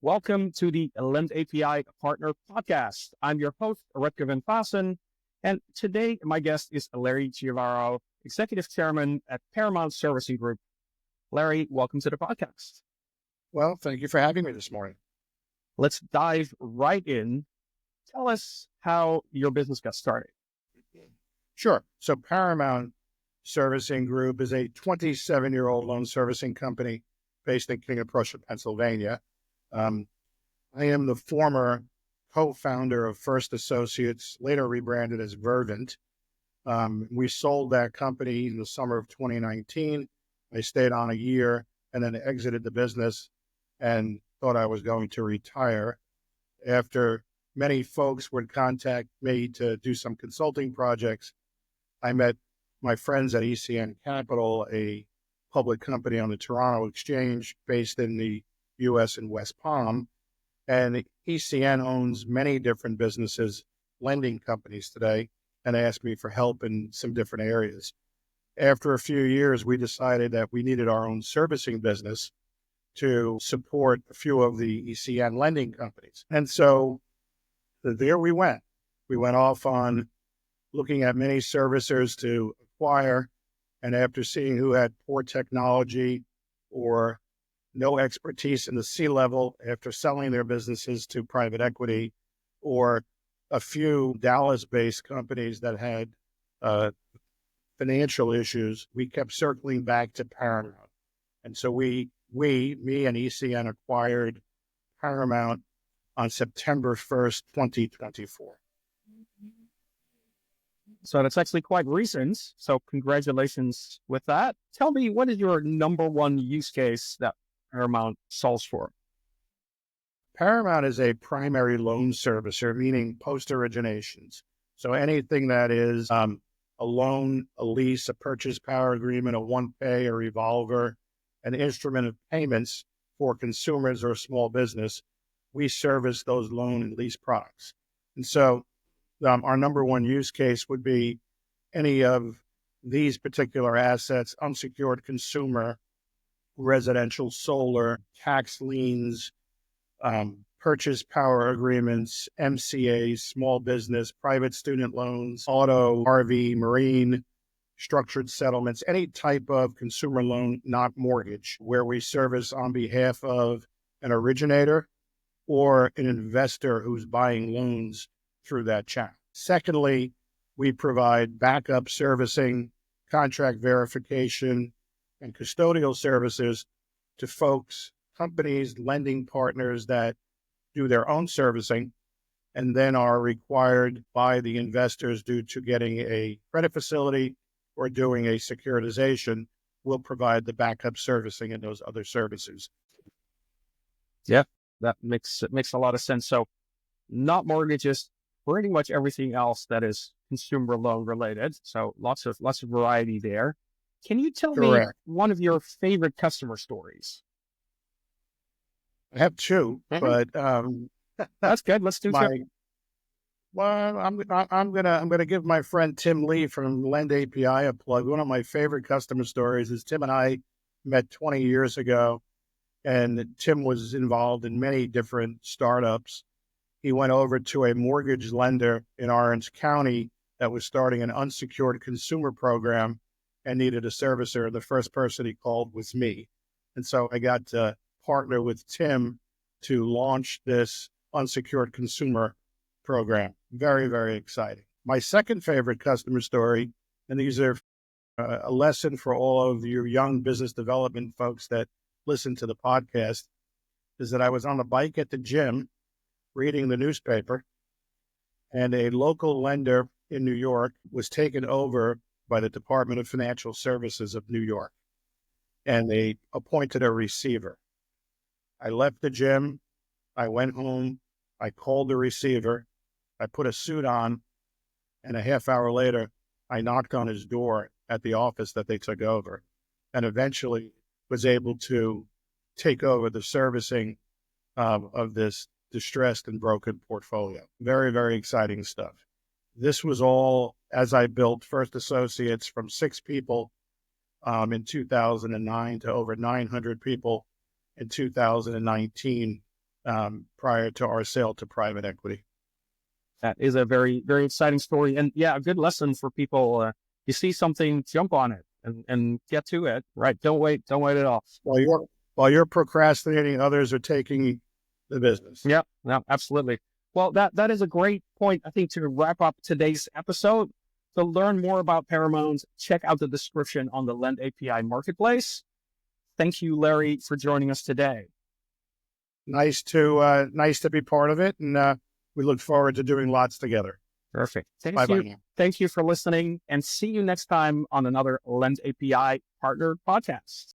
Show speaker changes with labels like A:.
A: Welcome to the LendAPI Partner Podcast. I'm your host, Rutger van Vaassen, and today my guest is Larry Chiavaro, Executive Chairman at Paramount Servicing Group. Larry, welcome to the podcast.
B: Well, thank you for having me this morning.
A: Let's dive right in. Tell us how your business got started.
B: Sure. So Paramount Servicing Group is a 27-year-old loan servicing company based in King of Prussia, Pennsylvania. I am the former co-founder of First Associates, later rebranded as Vervent. We sold that company in the summer of 2019. I stayed on a year and then exited the business and thought I was going to retire. After many folks would contact me to do some consulting projects, I met my friends at ECN Capital, a public company on the Toronto Exchange based in the U.S. in West Palm. And ECN owns many different businesses, lending companies today, and asked me for help in some different areas. After a few years, we decided that we needed our own servicing business to support a few of the ECN lending companies. And so there we went. We went off on looking at many servicers to acquire, and after seeing who had poor technology or no expertise in the C-level, after selling their businesses to private equity, or a few Dallas-based companies that had financial issues, we kept circling back to Paramount. And so me and ECN acquired Paramount on September 1st, 2024.
A: So that's actually quite recent. So congratulations with that. Tell me, what is your number one use case that Paramount solves for?
B: Paramount is a primary loan servicer, meaning post-originations. So anything that is a loan, a lease, a purchase power agreement, a one-pay, a revolver, an instrument of payments for consumers or small business, we service those loan and lease products. And so our number one use case would be any of these particular assets: unsecured consumer, residential solar, tax liens, purchase power agreements, MCAs, small business, private student loans, auto, RV, marine, structured settlements, any type of consumer loan, not mortgage, where we service on behalf of an originator or an investor who's buying loans through that channel. Secondly, we provide backup servicing, contract verification, and custodial services to folks, companies, lending partners that do their own servicing and then are required by the investors due to getting a credit facility or doing a securitization. We'll provide the backup servicing and those other services.
A: Yeah, that makes a lot of sense. So not mortgages, pretty much everything else that is consumer loan related. So lots of variety there. Can you tell me one of your favorite customer stories?
B: I have two, but
A: that's good. Let's do two.
B: Well, I'm gonna give my friend Tim Lee from LendAPI a plug. One of my favorite customer stories is Tim and I met 20 years ago, and Tim was involved in many different startups. He went over to a mortgage lender in Orange County that was starting an unsecured consumer program and needed a servicer. The first person he called was me. And so I got to partner with Tim to launch this unsecured consumer program. Very, very exciting. My second favorite customer story, and these are a lesson for all of you young business development folks that listen to the podcast, is that I was on the bike at the gym reading the newspaper, and a local lender in New York was taken over by the Department of Financial Services of New York, and they appointed a receiver. I left the gym, I went home, I called the receiver, I put a suit on, and a half hour later, I knocked on his door at the office that they took over, and eventually was able to take over the servicing of this distressed and broken portfolio. Very, very exciting stuff. This was all as I built First Associates from 6 people in 2009 to over 900 people in 2019 prior to our sale to private equity.
A: That is a very, very exciting story. And yeah, a good lesson for people. You see something, jump on it and get to it, right? Don't wait at all.
B: While you're procrastinating, others are taking the business.
A: Yeah, no, absolutely. Well, that is a great point, I think, to wrap up today's episode. To learn more about Paramount, check out the description on the LendAPI marketplace. Thank you, Larry, for joining us today.
B: Nice to be part of it, and we look forward to doing lots together.
A: Perfect.
B: Bye-bye.
A: Thank you for listening, and see you next time on another LendAPI Partner Podcast.